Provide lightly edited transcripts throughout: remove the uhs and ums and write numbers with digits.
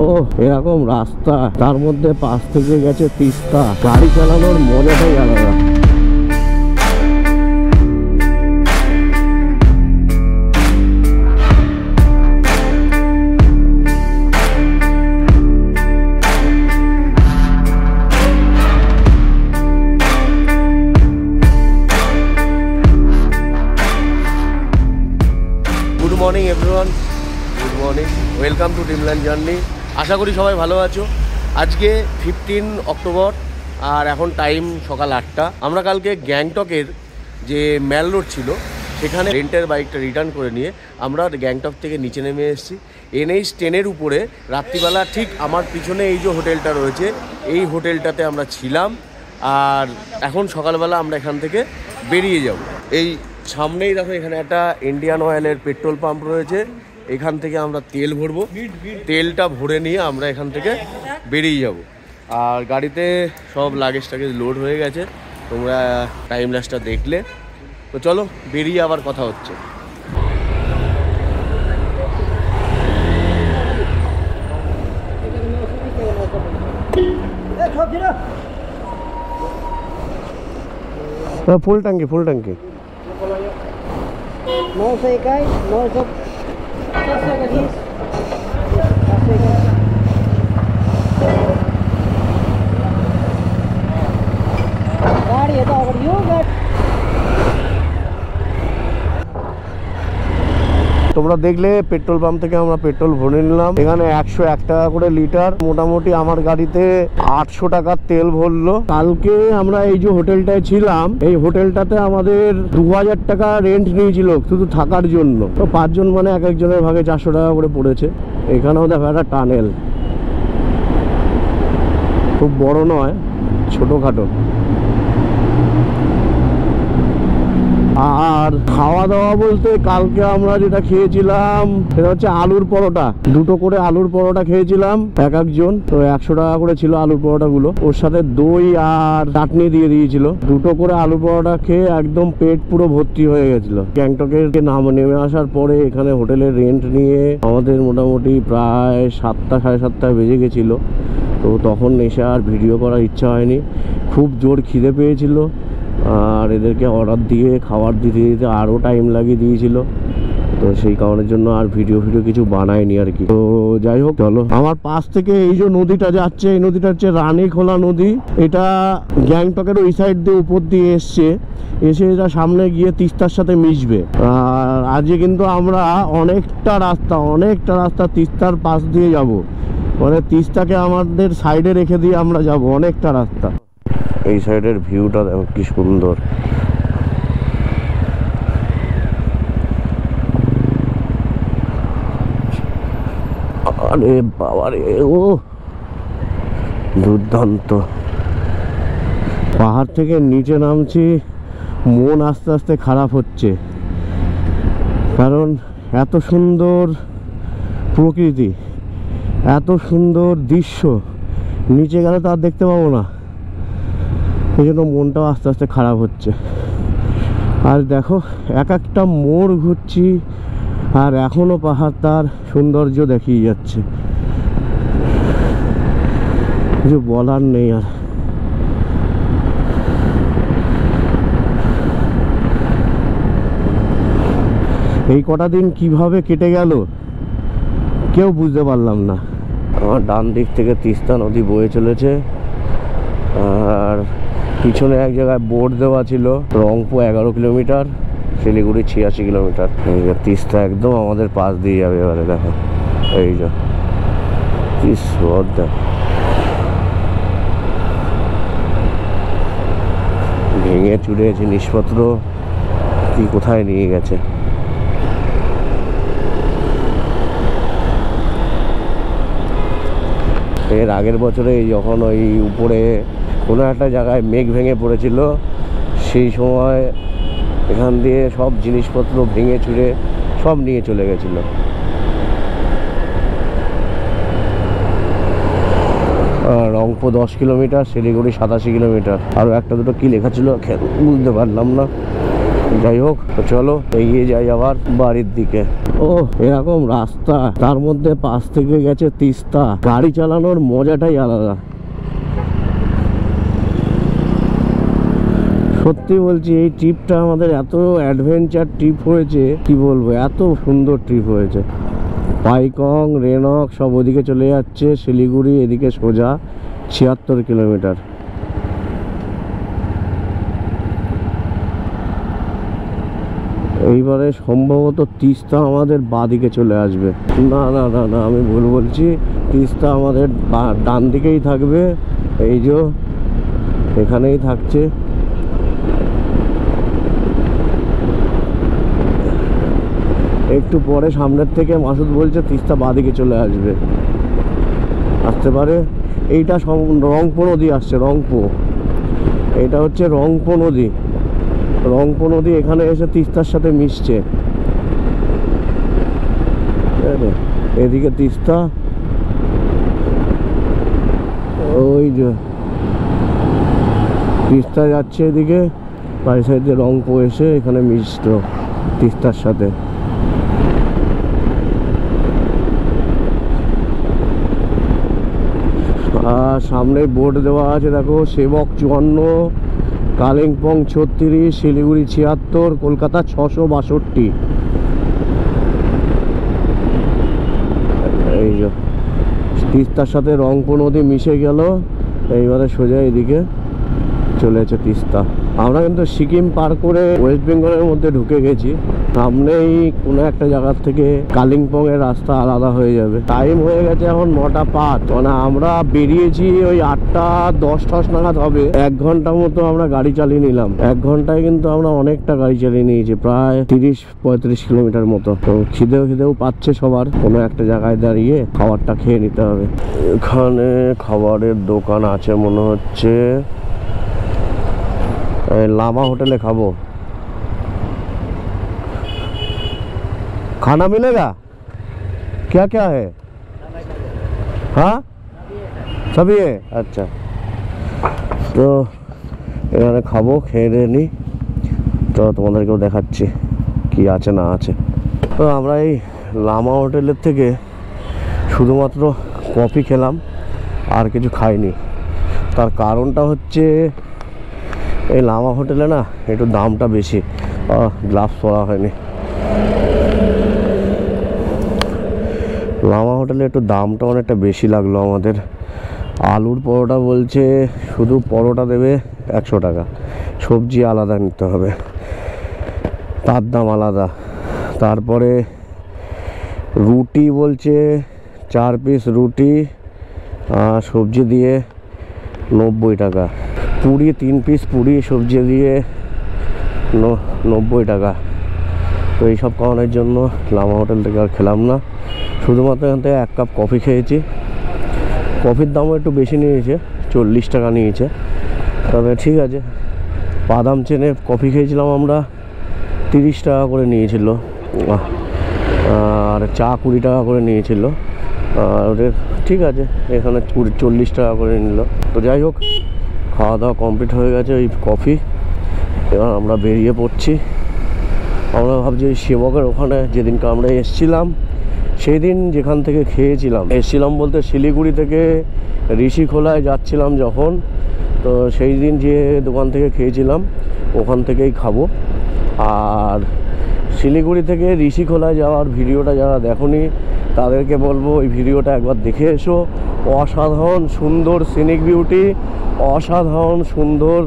ও এরকম রাস্তা, তার মধ্যে পাশ থেকে গেছে তিস্তা, গাড়ি চালানোর মজাটাই আলাদা। Good morning everyone, good morning, welcome to Dreamland Journey. আশা করি সবাই ভালো আছো। আজকে 15 অক্টোবর আর এখন টাইম সকাল 8টা। আমরা কালকে গ্যাংটকের যে ম্যাল রোড ছিল সেখানে রেন্টের বাইকটা রিটার্ন করে নিয়ে আমরা গ্যাংটক থেকে নিচে নেমে এসেছি NH 10-এর উপরে। রাত্রিবেলা ঠিক আমার পিছনে এই যে হোটেলটা রয়েছে এই হোটেলটাতে আমরা ছিলাম, আর এখন সকালবেলা আমরা এখান থেকে বেরিয়ে যাব। এই সামনেই দেখো এখানে একটা ইন্ডিয়ান অয়েলের পেট্রোল পাম্প রয়েছে, এখান থেকে আমরা তেল ভরবো। তেলটা ভরে নিয়ে আমরা এখান থেকে বেরিয়ে যাব। আর গাড়িতে সব লাগেজ টাগেজ লোড হয়ে গেছে, তোমরা টাইম ল্যাপসটা দেখলে। তো চলো বেরিয়ে আবার কথা হচ্ছে। ফুল ট্যাঙ্কি, ফুল ট্যাঙ্কি। 921, 921. गाड़ी है तो अगर यो তোমরা দেখলে পেট্রোল পাম্প থেকে আমরা পেট্রোল ভরে নিলাম। এখানে 101 টাকা করে লিটার, মোটামুটি আমার গাড়িতে 800 টাকার তেল ভরলো। কালকে আমরা এই যে হোটেলটায় ছিলাম এই হোটেলটাতে আমাদের 2000 টাকা রেন্ট নিয়েছিল শুধু থাকার জন্য। তো 5 জন মানে এক একজনের ভাগে 400 টাকা করে পড়েছে। এখানেও দেখো একটা টানেল, খুব বড় নয়, ছোটখাটো। আর খাওয়া দাওয়া বলতে কালকে আমরা যেটা খেয়েছিলাম সেটা হচ্ছে আলুর পরোটা, 2টো করে আলুর পরোটা খেয়েছিলাম এক একজন। তো 100 টাকা করে ছিল আলুর পরোটা গুলো, ওর সাথে দই আর চাটনি দিয়ে দিয়েছিল। 2টো করে আলুর পরোটা খেয়ে একদম পেট পুরো ভর্তি হয়ে গেছিল। গ্যাংটকের নেমে আসার পরে এখানে হোটেলের রেন্ট নিয়ে আমাদের মোটামুটি প্রায় 7টা সাড়ে 7টায় বেজে গেছিলো। তো তখন এসে আর ভিডিও করার ইচ্ছা হয়নি, খুব জোর খিদে পেয়েছিল। আর এদেরকে অর্ডার দিয়ে খাবার দিতে দিতে আরও টাইম লাগিয়ে দিয়েছিল, তো সেই কারণের জন্য আর ভিডিও কিছু বানায়নি আর কি। তো যাই হোক, চলো। আমার পাশ থেকে এই যে নদীটা যাচ্ছে, এই নদীটা হচ্ছে রানীখোলা নদী। এটা গ্যাংটকের ওই সাইড দিয়ে উপর দিয়ে এসে এটা সামনে গিয়ে তিস্তার সাথে মিশবে। আর আজকে কিন্তু আমরা অনেকটা রাস্তা তিস্তার পাশ দিয়ে যাব, মানে তিস্তাকে আমাদের সাইডে রেখে দিয়ে আমরা যাব অনেকটা রাস্তা। এই সাইডের ভিউটা দেখো কি সুন্দর। আরে বাবারে, ও দুর্দান্ত। পাহাড় থেকে নিচে নামছি, মন আস্তে আস্তে খারাপ হচ্ছে, কারণ এত সুন্দর প্রকৃতি, এত সুন্দর দৃশ্য, নিচে গেলে তো আর দেখতে পাবো না। এই জন্য মনটাও আস্তে আস্তে খারাপ হচ্ছে। আর দেখো এক একটা মোড় ঘুরছি আর এখনো পাহাড় তার সৌন্দর্য দেখিয়ে যাচ্ছে, কিছু বলার নেই। আর এই কটা দিন কিভাবে কেটে গেল কেউ বুঝতে পারলাম না। আমার ডান দিক থেকে তিস্তা নদী বয়ে চলেছে, আর পিছনে এক জায়গায় বোর্ড দেওয়া ছিল রংপুর 11 কিলোমিটার, শিলিগুড়ি 86 কিলোমিটার। এই যে তিস্তা একদম আমাদের পাশ দিয়ে যাবে এবারে। দেখো এই যে কি সুন্দর, ভেঙে চুরে জিনিসপত্র কি কোথায় নিয়ে গেছে। এর আগের বছরে যখন ওই উপরে কোনো একটা জায়গায় মেঘ ভেঙে পড়েছিল, সেই সময় এখান দিয়ে সব জিনিসপত্র ভেঙে চুরে সব নিয়ে চলে গেছিল। Rangpur 10 kilometre, Siliguri 87 kilometre. আরও একটা দুটো কি লেখা ছিল বুঝতে পারলাম না। যাই হোক, চলো এগিয়ে যাই আবার বাড়ির দিকে। ও এরকম রাস্তা, তার মধ্যে পাশ থেকে গেছে তিস্তা, গাড়ি চালানোর মজাটাই আলাদা। সত্যি বলছি, এই ট্রিপটা আমাদের এত অ্যাডভেঞ্চার ট্রিপ হয়েছে, কি বলবো, এত সুন্দর ট্রিপ হয়েছে। পাইকং, রেনক সব ওদিকে চলে যাচ্ছে, শিলিগুড়ি এদিকে সোজা 76 কিলোমিটার। এইবারে সম্ভবত তিস্তা আমাদের বাঁদিকে চলে আসবে। না না না না, আমি ভুল বলছি, তিস্তা আমাদের ডান দিকেই থাকবে। এই যে এখানেই থাকছে। একটু পরে সামনের থেকে মাসুদ বলছে তিস্তা বাঁদিকে চলে আসবে, আসতে পারে। এইটা রংপো নদী আসছে, রংপো, এটা হচ্ছে রংপো নদী। রংপো নদী এখানে এসে তিস্তার সাথে মিশছে। এদিকে তিস্তা, ওই যে তিস্তা যাচ্ছে এদিকে, বাড়ি সাইডে রংপো এসে এখানে মিশতো তিস্তার সাথে। আর সামনে বোর্ড দেওয়া আছে দেখো, সেবক 54, কালিম্পং 36, শিলিগুড়ি 76, কলকাতা 662। এই যে তিস্তার সাথে রংপো নদী মিশে গেল, এইবারে সোজা এদিকে চলেছে তিস্তা। আমরা কিন্তু সিকিম পার করে ওয়েস্ট বেঙ্গলের মধ্যে ঢুকে গেছি। সামনেই কোনো একটা জায়গার থেকে কালিম্পং এর রাস্তা আলাদা হয়ে যাবে। টাইম হয়ে গেছে এখন 9:05, মানে আমরা বেরিয়েছি ওই 8:10 নাগাদ হবে। 1 ঘন্টা মতো আমরা গাড়ি চালিয়ে নিলাম। 1 ঘন্টায় কিন্তু আমরা অনেকটা গাড়ি চালিয়ে নিয়েছি, প্রায় 30-35 কিলোমিটার মতো। তো খিদেও পাচ্ছে সবার, কোনো একটা জায়গায় দাঁড়িয়ে খাবারটা খেয়ে নিতে হবে। এখানে খাবারের দোকান আছে মনে হচ্ছে, लामा होटल खाबो। खाना मिलेगा? क्या क्या है? हाँ सभी है। अच्छा, तो এখানে খাবো, খেয়ে দিয়ে নি, তো তোমাদেরকেও দেখাচ্ছি কি আছে না আছে। তো আমরা এই লামা হোটেলের থেকে শুধুমাত্র কফি খেলাম, আর কিছু খাইনি। তার কারণটা হচ্ছে এই লামা হোটেলে না একটু দামটা বেশি, গ্লাভস পরা হয়নি। লামা হোটেলে একটু দামটা অনেকটা বেশি লাগলো আমাদের। আলুর পরোটা বলছে শুধু পরোটা দেবে 100 টাকা, সবজি আলাদা নিতে হবে, তার দাম আলাদা। তারপরে রুটি বলছে 4 পিস রুটি সবজি দিয়ে 90 টাকা, পুরি 3 পিস পুরি সবজি দিয়ে 90 টাকা। তো এইসব কারণের জন্য লামা হোটেল থেকে আর খেলাম না, শুধুমাত্র এখান থেকে 1 কাপ কফি খেয়েছি। কফির দামও একটু বেশি নিয়েছে, 40 টাকা নিয়েছে, তবে ঠিক আছে। বাদাম চেনে কফি খেয়েছিলাম আমরা, 30 টাকা করে নিয়েছিল, আর চা 20 টাকা করে নিয়েছিল। আর ওদের ঠিক আছে, এখানে 40 টাকা করে নিল। তো যাই হোক, খাওয়া দাওয়া কমপ্লিট হয়ে গেছে, ওই কফি। এবার আমরা বেরিয়ে পড়ছি। আমরা ভাবছি ওই সেবকের ওখানে যেদিনকে আমরা এসছিলাম, সেই দিন যেখান থেকে এসছিলাম বলতে শিলিগুড়ি থেকে ঋষিখোলায় যাচ্ছিলাম যখন, তো সেই দিন যে দোকান থেকে খেয়েছিলাম ওখান থেকেই খাবো। আর শিলিগুড়ি থেকে ঋষিখোলায় যাওয়ার ভিডিওটা যারা দেখোনি তাদেরকে বলবো ওই ভিডিওটা একবার দেখে এসো। অসাধারণ সুন্দর সিনিক বিউটি, অসাধারণ সুন্দর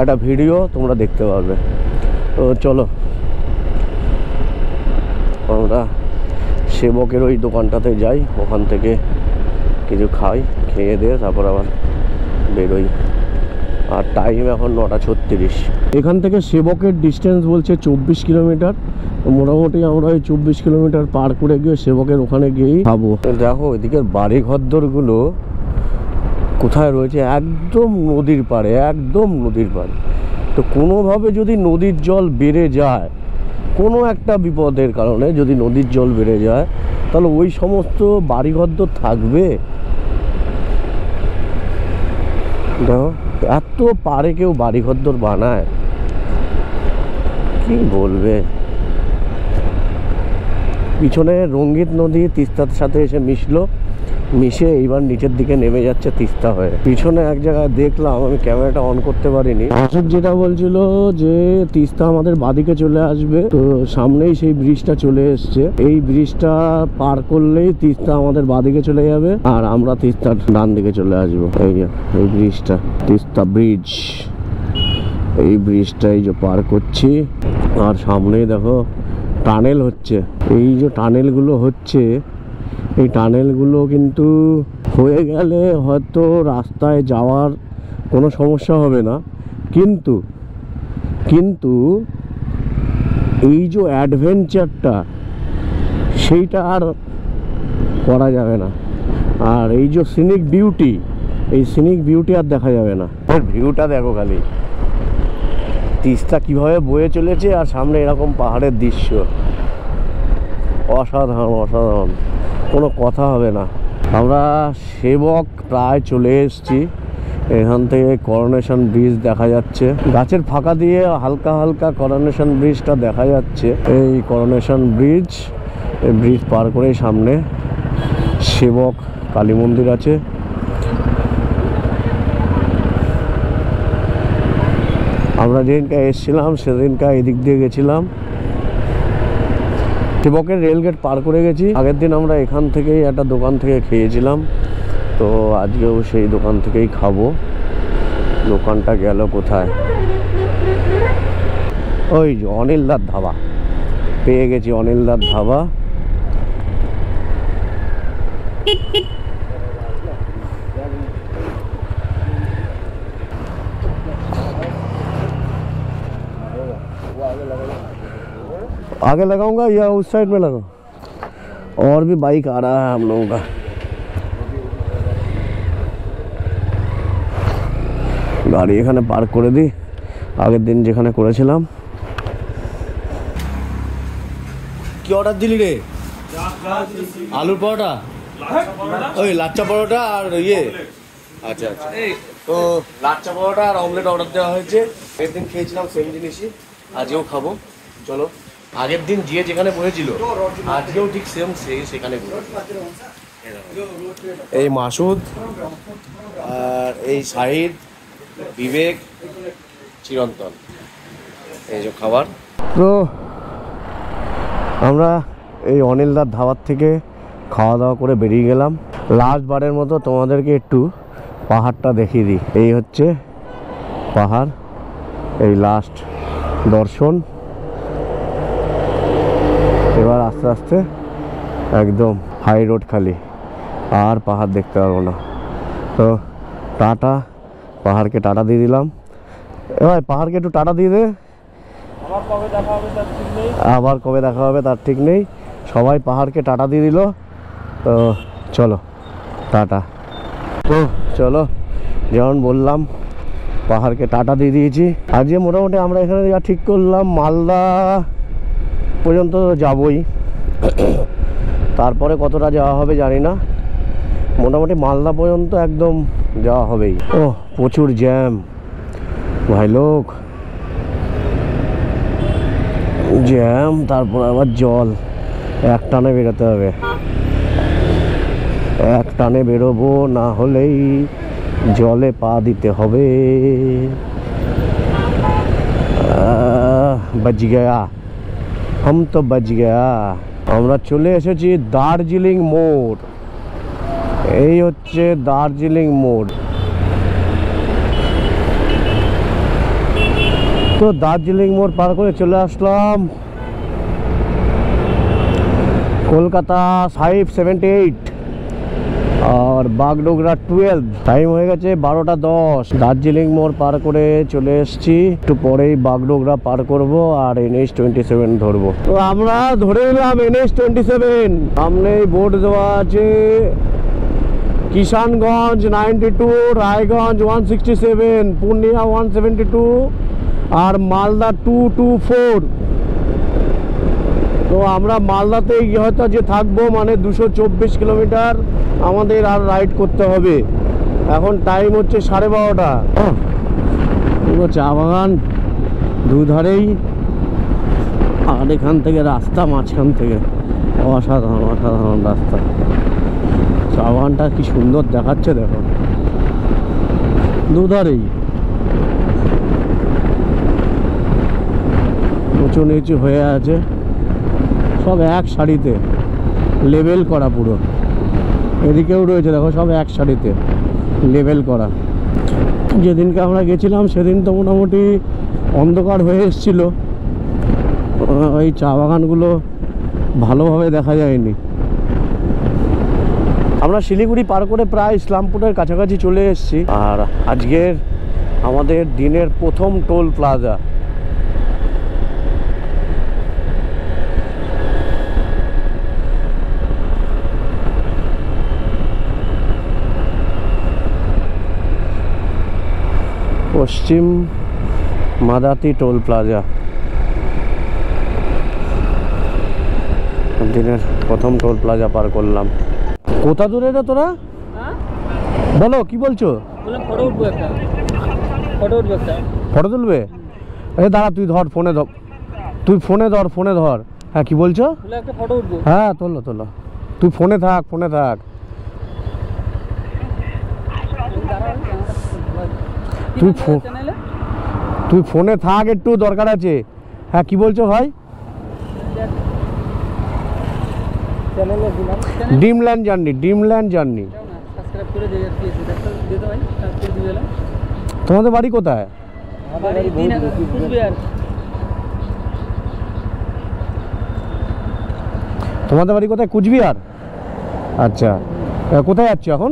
একটা ভিডিও তোমরা দেখতে পারবে। তো চলো আমরা সেবকের ওই দোকানটাতে যাই, ওখান থেকে কিছু খাই, খেয়ে দিয়ে তারপর আবার বেরোই। আর টাইম এখন 9:36। এখান থেকে সেবকের ডিস্টেন্স বলছে 24 কিলোমিটার। মোটামুটি আমরা ওই 24 কিলোমিটার পার করে গিয়ে সেবকের ওখানে গিয়েই খাবো। দেখো এদিকের বাড়ি ঘরদোরগুলো কোথায় রয়েছে, একদম নদীর পাড়ে, একদম নদীর পাড়ে। তো কোনোভাবে যদি নদীর জল বেড়ে যায়, কোনো একটা বিপদের কারণে যদি নদীর জল বেড়ে যায়, তাহলে ওই সমস্ত বাড়িঘরদোর থাকবে। দেখো এত পারে কেউ বাড়িঘরদোর বানায়, কি বলবে, পিছনে রঙ্গিত নদী তিস্তার সাথে এসে মিশে এইবার নিচের দিকে নেমে যাচ্ছে তিস্তা হয়ে। পিছনে এক জায়গায় দেখলাম, আমি ক্যামেরাটা অন করতে পারিনি, আসুক যেটা বলছিল যে তিস্তা আমাদের বাদিকে চলে আসবে, তো সামনেই সেই ব্রিজটা চলে এসছে। এই ব্রিজটা পার করলেই তিস্তা আমাদের বাদিকে চলে যাবে আর আমরা তিস্তার ডান দিকে চলে আসবো। এই ব্রিজটা তিস্তা ব্রিজ, এই ব্রিজটাই যে পার করছি আর সামনেই দেখো টানেল হচ্ছে। এই যে টানেলগুলো হচ্ছে, এই টানেলগুলো কিন্তু হয়ে গেলে হয়তো রাস্তায় যাওয়ার কোনো সমস্যা হবে না, কিন্তু এই যে অ্যাডভেঞ্চারটা সেইটা আর করা যাবে না। আর এই যে সিনিক বিউটি, এই সিনিক বিউটি আর দেখা যাবে না। ভিউটা দেখো খালি, তিস্তা কিভাবে বয়ে চলেছে আর সামনে এরকম পাহাড়ের দৃশ্য, অসাধারণ অসাধারণ, কোনো কথা হবে না। আমরা সেবক প্রায় চলে এসেছি, এখান থেকে করোনেশন ব্রিজ দেখা যাচ্ছে, গাছের ফাঁকা দিয়ে হালকা হালকা করোনেশন ব্রিজটা দেখা যাচ্ছে। এই করোনেশন ব্রিজ, এই ব্রিজ পার করেই সামনে সেবক কালী মন্দির আছে। আমরা যেদিনকে এসেছিলাম সেদিনকে এদিক দিয়ে গেছিলাম, সেবকের রেলগেট পার করে গেছি। আগের দিন আমরা এখান থেকেই একটা দোকান থেকে খেয়েছিলাম, তো আজকেও সেই দোকান থেকেই খাবো। দোকানটা গেল কোথায়, ওই যে অনিলদার ধাবা, পেয়ে গেছি অনিলদার ধাবা। आगे लगाऊंगा या उस साइड में लगाऊं? और भी बाइक आ रहा है हम लोगों का। গাড়ি এখানে পার্ক করে দিই, আগের দিন যেখানে করেছিলাম। কি অর্ডার দিলি রে? আলুর পরোটা, ওই লাচ্চা পরোটা আর ইয়ে, আচ্ছা আচ্ছা। তো লাচ্চা পরোটা আর অমলেট অর্ডার দেওয়া হয়েছে। আগের দিন খেয়েছিলাম সেম জিনিসই, আজকেও খাবো। চলো, আগের দিন যে যেখানে বসেছিল আজকেও ঠিক সেম সেখানে। এই মাসুদ আর এই শাহিদ, বিবেক, চিরন্তন, এই যে খাবার। তো আমরা এই অনিলদার ধাবার থেকে খাওয়া দাওয়া করে বেরিয়ে গেলাম। লাস্ট বারের মতো তোমাদেরকে একটু পাহাড়টা দেখিয়ে দিই। এই হচ্ছে পাহাড়, এই লাস্ট দর্শন। এবার আস্তে আস্তে একদম হাই রোড খালি, আর পাহাড় দেখতে পারবো না। তো টাটা, পাহাড়কে টাটা দিয়ে দিলাম। এবার পাহাড়কে একটু টাটা দিয়ে দে, আবার কবে দেখা হবে তার ঠিক নেই। সবাই পাহাড়কে টাটা দিয়ে দিল, তো চলো টাটা। তো চলো, যেমন বললাম পাহাড়কে টাটা দিয়ে দিয়েছি। আজকে মোটামুটি আমরা এখানে যা ঠিক করলাম, মালদা পর্যন্ত যাবই, তারপরে কতটা যাওয়া হবে জানি না। মোটামুটি মালদা পর্যন্ত একদম যাওয়া হবেই। ও প্রচুর জ্যাম ভাই লোক, জ্যাম, তারপর আবার জল, এক টানে বেরোতে হবে, এক টানে বেরোবো, না হলেই জলে পা দিতে হবে। बच गया, हम तो बच गया। আমরা চলে এসেছি দার্জিলিং মোড়। এই হচ্ছে দার্জিলিং মোড়। তো দার্জিলিং মোড় পার করে চলে আসলাম কলকাতা 578 আর বাগডোগরা 12। টাইম হয়ে গেছে 12টা 10। দার্জিলিং মোড় পার করে চলে এসেছি, একটু পরেই বাগডোগরা পার করব আর NH27 ধরবো। তো আমরা ধরে নিলাম NH27। সামনে বোর্ড দেওয়া আছে কিষানগঞ্জ 92, রায়গঞ্জ 167, পূর্ণিয়া 172 আর মালদা 224। তো আমরা মালদাতেই হয়তো যে থাকবো, মানে 224 কিলোমিটার আমাদের আর রাইড করতে হবে। এখন টাইম হচ্ছে 12:30। পুরো চা বাগান দুধারেই, আর এখান থেকে রাস্তা মাঝখান থেকে অসাধারণ অসাধারণ রাস্তা। চা বাগানটা কি সুন্দর দেখাচ্ছে দেখো, দুধারেই উঁচু নিচু হয়ে আছে, সব এক সারিতে লেবেল করা পুরো। এদিকেও রয়েছে দেখো, সব এক সারিতে লেবেল করা। যেদিনকে আমরা গেছিলাম সেদিন তো মোটামুটি অন্ধকার হয়ে এসেছিল, ওই চা বাগানগুলো ভালোভাবে দেখা যায়নি। আমরা শিলিগুড়ি পার করে প্রায় ইসলামপুরের কাছাকাছি চলে এসেছি। আর আজকের আমাদের দিনের প্রথম টোল প্লাজা। পশ্চিম মাদাতি টোল প্লাজা, দিনের প্রথম টোল প্লাজা পার করলাম। কোথা দূরে রে তোরা? বলো কি বলছো? ফটো উঠবো একটা, ফটো উঠবো একটা। ফটো তুলবে? এই দাঁড়া, তুই ধর, ফোনে ধর, তুই ফোনে ধর, ফোনে ধর। হ্যাঁ কি বলছো? একটা ফটো উঠবো। হ্যাঁ তোলো তোলো, তুই ফোনে থাক, ফোনে থাক। তুই ফোনে থাক, একটু দরকার আছে। হ্যাঁ কি বলছো ভাই? Dreamland journey, Dreamland journey. তোমাদের বাড়ি কোথায়? তোমাদের বাড়ি কোথায়? কুচবিহার। আচ্ছা, কোথায় যাচ্ছ এখন?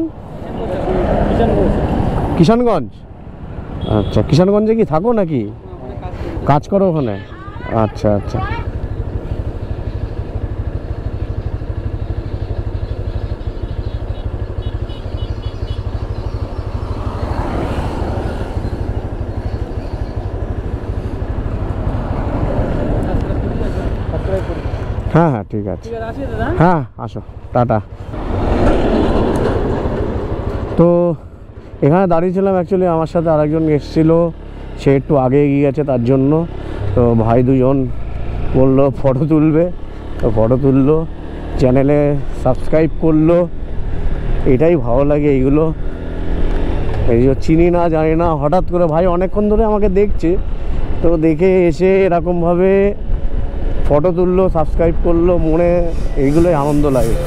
কিষানগঞ্জ। আচ্ছা, কিষানগঞ্জে কি থাকো নাকি কাজ করো ওখানে? আচ্ছা আচ্ছা। হ্যাঁ হ্যাঁ ঠিক আছে, হ্যাঁ আসো, টাটা। তো এখানে দাঁড়িয়েছিলাম, অ্যাকচুয়ালি আমার সাথে আরেকজন এসেছিলো, সে একটু আগে এগিয়ে গেছে তার জন্য। তো ভাই দুজন বললো ফটো তুলবে, তো ফটো তুললো, চ্যানেলে সাবস্ক্রাইব করলো। এটাই ভালো লাগে এইগুলো। এই যে চিনি না জানি না, হঠাৎ করে ভাই অনেকক্ষণ ধরে আমাকে দেখছে, তো দেখে এসে এরকমভাবে ফটো তুললো, সাবস্ক্রাইব করলো, মনে এইগুলোই আনন্দ লাগে।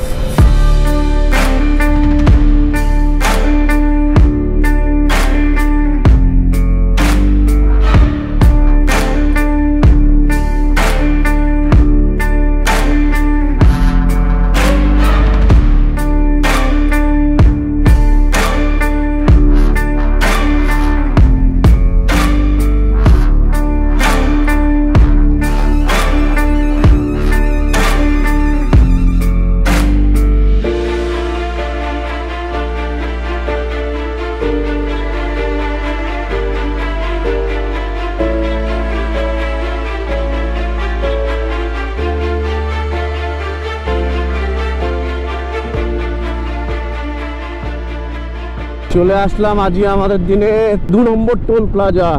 চলে আসলাম আজকে আমাদের দিনে 2 number toll plaza,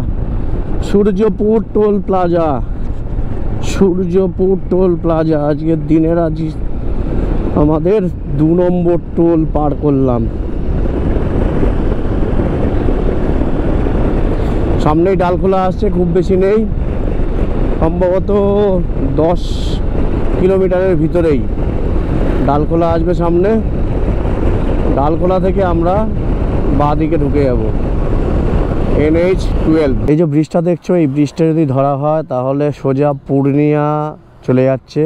Suryapur toll plaza. Suryapur toll plaza আজকের দিনের আজ আমাদের 2 নম্বর টোল পার করলাম। সামনেই ডালখোলা আসছে, খুব বেশি নেই, সম্ভবত 10 কিলোমিটারের ভিতরেই ডালখোলা আসবে সামনে। ডালখোলা থেকে আমরা বাঁ দিকে ঢুকে যাব NH-12। এই যে ব্রিজটা দেখছো, এই ব্রিজটা যদি ধরা হয় তাহলে সোজা পূর্ণিয়া চলে যাচ্ছে,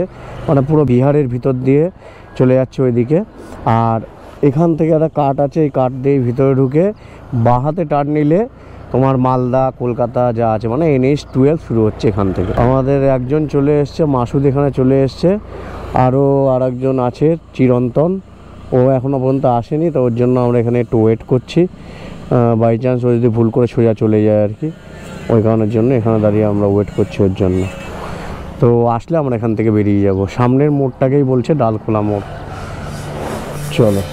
মানে পুরো বিহারের ভিতর দিয়ে চলে যাচ্ছে ওইদিকে। আর এখান থেকে একটা কাট আছে, এই কাট দিয়ে ভিতরে ঢুকে বাঁ হাতে টার্ন নিলে তোমার মালদা কলকাতা যা আছে, মানে NH-12 শুরু হচ্ছে এখান থেকে। আমাদের একজন চলে এসছে, মাসুদ এখানে চলে এসছে, আরও আরেকজন আছে চিরন্তন, ও এখনও পর্যন্ত আসেনি, তো ওর জন্য আমরা এখানে একটু ওয়েট করছি। বাই চান্স ও যদি ভুল করে সোজা চলে যায় আর কি, ওই কারণের জন্য এখানে দাঁড়িয়ে আমরা ওয়েট করছি ওর জন্য। তো আসলে আমরা এখান থেকে বেরিয়ে যাব। সামনের মোড়টাকেই বলছে ডালখোলা মোড়। চলো।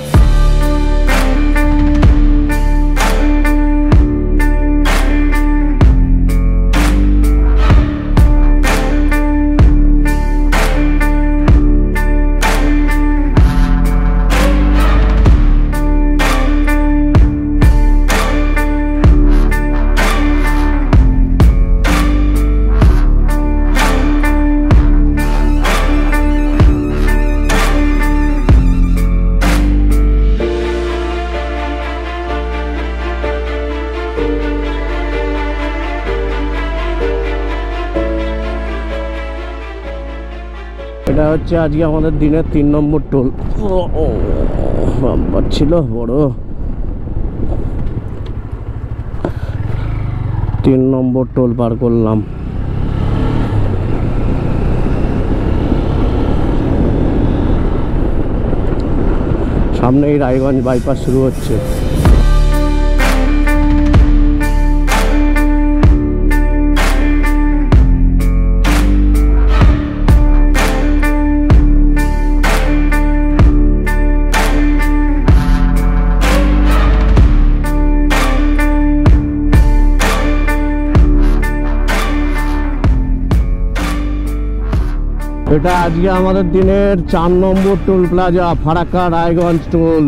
এটা হচ্ছে আজকে আমাদের দিনের 3 নম্বর টোল। বাম্পার ছিল বড়। 3 নম্বর টোল পার করলাম। সামনেই রায়গঞ্জ বাইপাস শুরু হচ্ছে। এটা আজকে আমাদের দিনের 4 number toll plaza, Farakka Raiganj toll.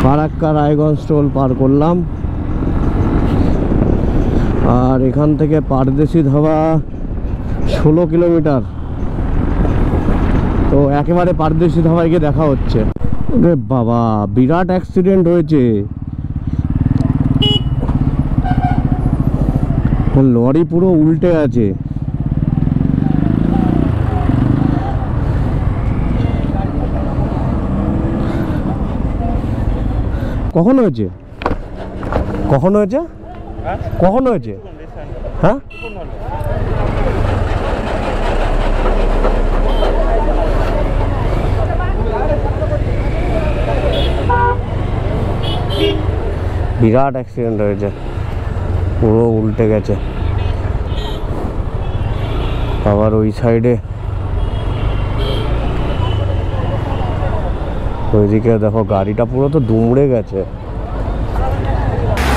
Farakka Raiganj toll পার করলাম। আর এখান থেকে পারদেশি ধাবা 16 কিলোমিটার। তো একেবারে পারদেশি ধাবায় গিয়ে দেখা হচ্ছে। রে বাবা, বিরাট অ্যাক্সিডেন্ট হয়েছে। লরি পুরো উল্টে আছে। কখন হয়েছে? কখন হয়েছে? কখন হয়েছে? হ্যাঁ, বিরাট অ্যাক্সিডেন্ট হয়েছে, পুরো উল্টে গেছে। আবার ওই সাইডে ওইদিকে দেখো গাড়িটা পুরো তো দুমড়ে গেছে।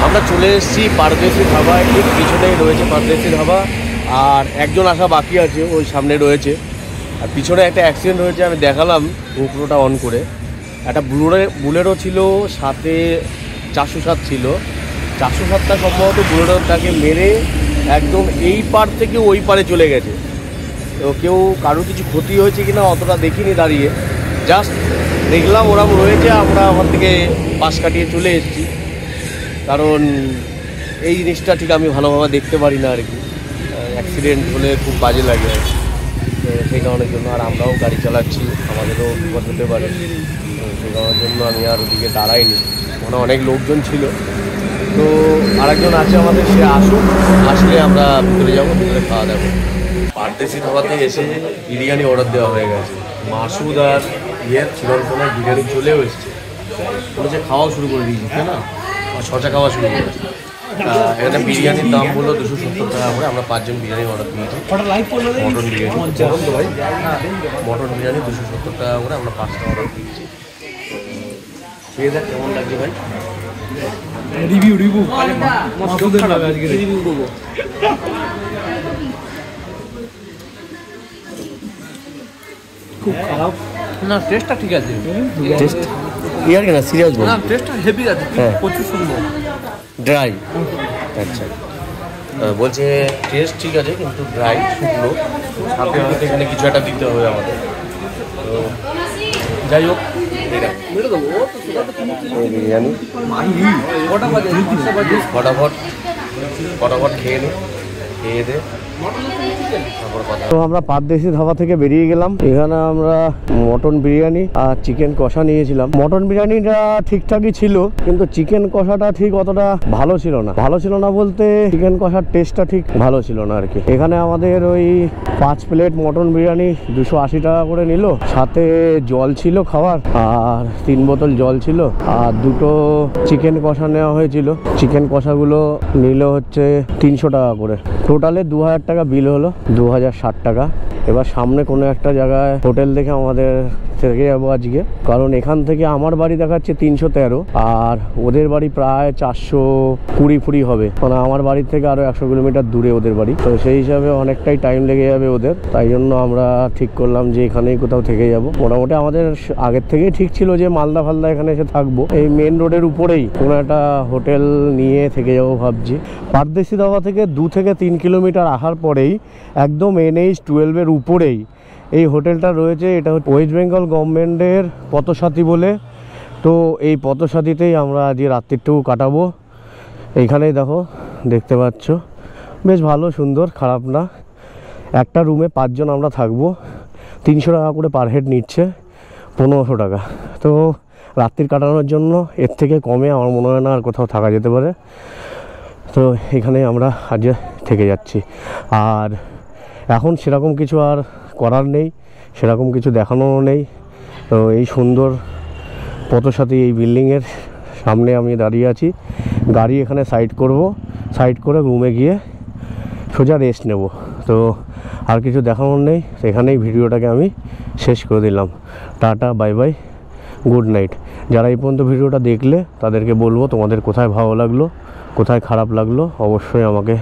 আমরা চলে এসেছি পারদেশি ধাবায়, ঠিক পিছনেই রয়েছে পারদেশি ধাবা। আর একজন আসা বাকি আছে, ওই সামনে রয়েছে। আর পিছনে একটা অ্যাক্সিডেন্ট হয়েছে, আমি দেখালাম গোপ্রোটা অন করে। একটা বুলেরো ছিল, সাথে 407 ছিল। 407টা সম্ভবত বুলেরোটাকে মেরে একদম এই পার থেকে ওই পারে চলে গেছে। তো কেউ কারোর কিছু ক্ষতি হয়েছে কিনা অতটা দেখিনি দাঁড়িয়ে, জাস্ট দেখলাম ওরকম রয়েছে। আমরা ওখান থেকে পাশ কাটিয়ে চলে এসেছি, কারণ এই জিনিসটা ঠিক আমি ভালোভাবে দেখতে পারি না আর কি। অ্যাক্সিডেন্ট হলে খুব বাজে লাগে আর কি। তো সেই কারণের জন্য, আর আমরাও গাড়ি চালাচ্ছি, আমাদেরও বিপদ হতে পারে। তো সেই কারণের জন্য আমি আর ওদিকে দাঁড়াইনি। মানে অনেক লোকজন ছিল। তো আরেকজন আছে আমাদের, সে আসুক, আসলে আমরা ভিতরে যাবো, ভিতরে খাওয়া দাওয়া। পারদেশি ধাবাতে এসে বিরিয়ানি অর্ডার দেওয়া হয়ে গেছে। মাসুদ আর চিরন্তনের বিরিয়ানি চলেও এসছে। বলেছে খাওয়াও শুরু করে দিয়েছি, তাই না? শচা খাওয়া শুরু করেছে। এখানে বিরিয়ানির দাম হলো 270 টাকা করে। আমরা 5 জন বিরিয়ানি অর্ডার দিয়েছি। মটন বিরিয়ানি, মটন বিরিয়ানি 270 টাকা করে আমরা 5টা অর্ডার দিয়েছি। খেয়ে দেখ কেমন লাগছে ভাই। রিভিউ দেবো। খুব খারাপ না, টেস্টটা ঠিক আছে। টেস্ট ইয়ার কেনা সিরিয়াস বল না, টেস্টটা হেভি আছে, প্রচুর সুন্দর। ড্রাই, আচ্ছা। বলছে টেস্ট ঠিক আছে কিন্তু ড্রাই, শুকনো। সাথে হয়তো এখানে কিছু একটা দিতে হবে আমাদের। তো যাই হোক, বিরিয়ানি ফটাফট খেয়ে নে, খেয়ে দে। তো আমরা পারদেশি ধাবা থেকে বেরিয়ে গেলাম। এখানে আমরা মটন বিরিয়ানি আর চিকেন কষা নিয়েছিলাম। মটন বিরিয়ানিটা ঠিকঠাকই ছিল, কিন্তু চিকেন কষাটা ঠিক অতটা ভালো ছিল না। ভালো ছিল না বলতে চিকেন কষার টেস্টটা ঠিক ভালো ছিল না আর কি। এখানে আমাদের ওই 5 প্লেট মটন বিরিয়ানি 280 টাকা করে নিল। সাথে জল ছিল খাওয়ার, আর 3 বোতল জল ছিল, আর 2টো চিকেন কষা নেওয়া হয়েছিল। চিকেন কষাগুলো নিল হচ্ছে 300 টাকা করে। টোটালে 2000 টাকা বিল হলো, 2060 টাকা। এবার সামনে কোনো একটা জায়গায় হোটেল দেখে আমাদের থেকে যাবো আজকে, কারণ এখান থেকে আমার বাড়ি দেখাচ্ছে 313 আর ওদের বাড়ি প্রায় 420 হবে, মানে আমার বাড়ির থেকে আরও 100 কিলোমিটার দূরে ওদের বাড়ি। তো সেই হিসাবে অনেকটাই টাইম লেগে যাবে ওদের, তাই জন্য আমরা ঠিক করলাম যে এখানেই কোথাও থেকে যাব। মোটামুটি আমাদের আগের থেকেই ঠিক ছিল যে মালদা ফালদা এখানে এসে থাকবো, এই মেন রোডের উপরেই কোনো একটা হোটেল নিয়ে থেকে যাবো ভাবছি। পারদেশি দাওয়া থেকে 2 থেকে 3 কিলোমিটার আসার পরেই একদম NH-12 উপরেই এই হোটেলটা রয়েছে। এটা ওয়েস্ট বেঙ্গল গভর্নমেন্টের পথসাথী বলে। তো এই পথসাথীতেই আমরা আজকে রাত্রিটুকু কাটাবো। এইখানেই দেখো, দেখতে পাচ্ছ, বেশ ভালো, সুন্দর, খারাপ না। একটা রুমে 5 জন আমরা থাকবো, 300 টাকা করে পার হেড নিচ্ছে, 1500 টাকা। তো রাত্রির কাটানোর জন্য এর থেকে কমে আমার মনে হয় না আর কোথাও থাকা যেতে পারে। তো এখানে আমরা আজ থেকে যাচ্ছি। আর এখন সেরকম কিছু আর করার নেই, সেরকম কিছু দেখানোও নেই। তো এই সুন্দর পথসাথী এই বিল্ডিংয়ের সামনে আমি দাঁড়িয়ে আছি, গাড়ি এখানে সাইড করব, সাইড করে রুমে গিয়ে সোজা রেস্ট নেব। তো আর কিছু দেখানোর নেই, এখানেই ভিডিওটাকে আমি শেষ করে দিলাম। Tata, bye bye, good night. যারা এই পর্যন্ত ভিডিওটা দেখলে তাদেরকে বলবো তোমাদের কোথায় ভালো লাগলো, কোথায় খারাপ লাগলো, অবশ্যই আমাকে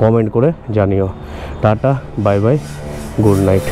কমেন্ট করে জানিও। Tata, bye bye, good night.